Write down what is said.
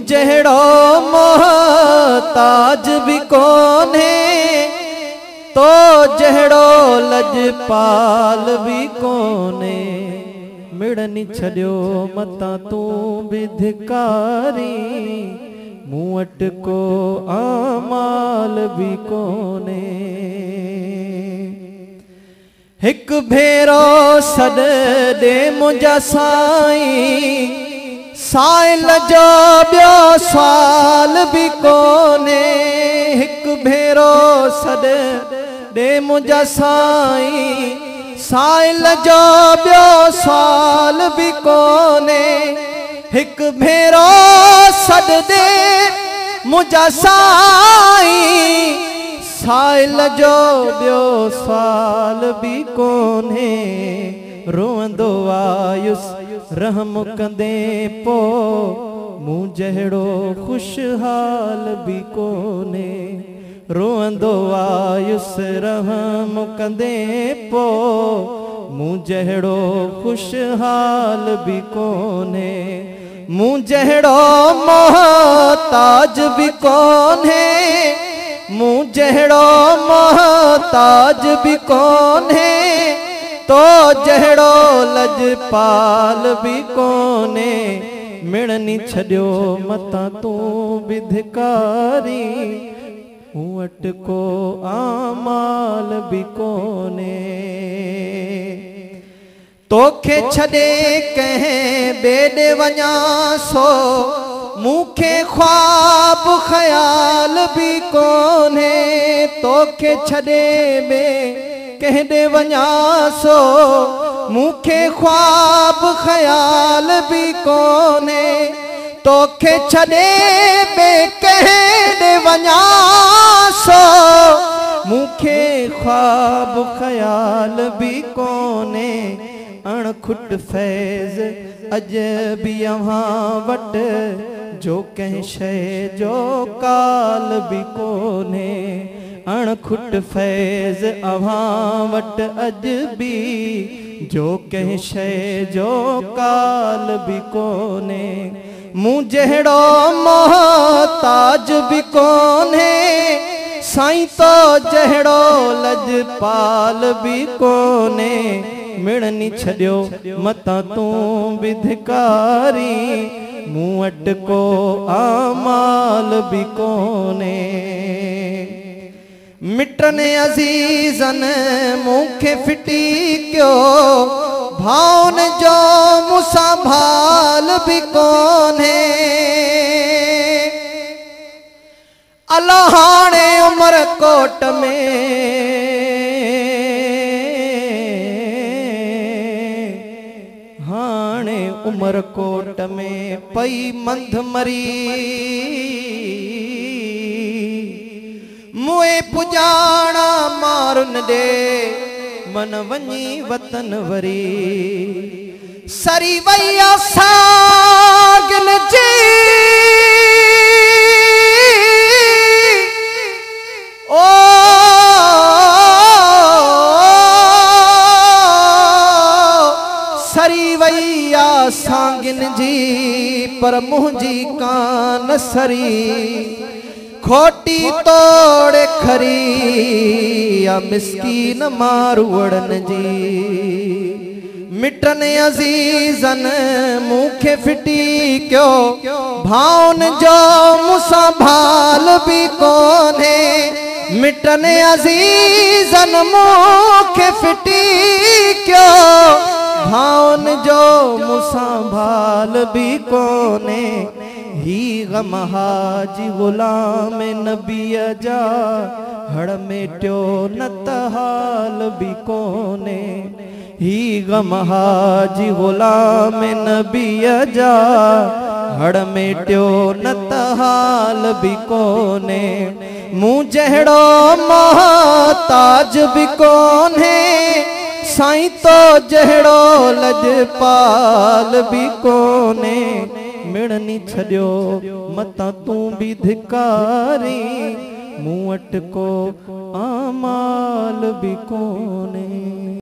जहिड़ो मोहताज भी कोन्हे, तो जहिड़ो लजपाल भी कोन्हे। मिड़नी छड़ियो मता तू भी धिकारी, मूं वट को आमाल भी कोने। हिक भेरो सॾ दे मुंहिंजा साईं, साइल जो ॿियो सवाल भी कोने। हिक भेरो सॾ दे मुंहिंजा साईं, साइल जो ॿियो सवाल भी कोने। हिक भेरो सॾ दे मुंहिंजा साईं, साइल जो ॿियो सवाल भी कोन्हे। रोअंदो आयुसि रहम कंदे पो, मूं जहिड़ो खुशहाल भी कोन्हे। रोअंदो आयुसि रहम कंदे पो, मूं जहिड़ो खुशहाल भी कोन्हे। मूं जहिड़ो मोहताज भी कोन्हे, मूं जहिड़ो मोहताज भी कोन्हे, तो जहिड़ो लजपाल भी कोन्हे। मिड़नी छड़ियो मता तू भी धिकारी, मूं वट को आमाल भी कोन्हे। तोखे छड़े कहीं बेॾे वञा सो, मूंखे ख्वाब ख्याल भी कोन्हे। तोखे छड़े में कहें वञा सो, मूंखे ख्वाब ख्याल भी कोन्हे। तोखे छड़े में कहें वञा सो, मूंखे ख्वाब ख्याल भी कोन्हे। अणखुट फैज़ अजबी अव्हां वट, जो कंहिं शइ जो काल भी कोन्हे। अणखुट फैज़ अव्हां वट अजबी, जो कंहिं शइ जो काल भी कोन्हे। मूं जहिड़ो मोहताज भी कोन्हे, साईं तो जहिड़ो लजपाल भी कोन्हे। मिड़नी छड़ियो मता तू भी धिकारी, मूं वट को आमाल भी कोन्हे। मिटन अज़ीज़न मूंखे फिटी कयो, भाउन जो मूंसां भाल भी कोन्हे। अला हाणे उमरकोट में, हाणे उमरकोट में पई मंध मरी। मुए पुजाणा मारुन दे, मन वञी वतन वरी। सरी वैया सागन जी, ओ सरी वैया सांगिन जी, पर मुंहिंजी कान सरी। खोटी तोड़े खरी या मिस्कीन मारवड़न जी। मिटन अज़ीज़न मूंखे फिटी कयो, भाउन जो मूंसां भाल भी कोन्हे। मिटन अज़ीज़न मूंखे फिटी कयो, भाउन जो मूंसां भाल भी कोन्हे। ही गम हाजी गुलाम नबीअ जा, हड़ मेटियो न त हाल भी कोन्हे। ही गम हाजी गुलाम नबीअ जा, हड़ मेटियो न त हाल भी कोन्हे। मूं जहिड़ो मोहताज भी कोन्हे, साईं तो जहिड़ो लजपाल भी कोन्हे। मिड़नी छड़ियो मता तू भी धिकारी, मूं वट को आमाल भी कोन्हे।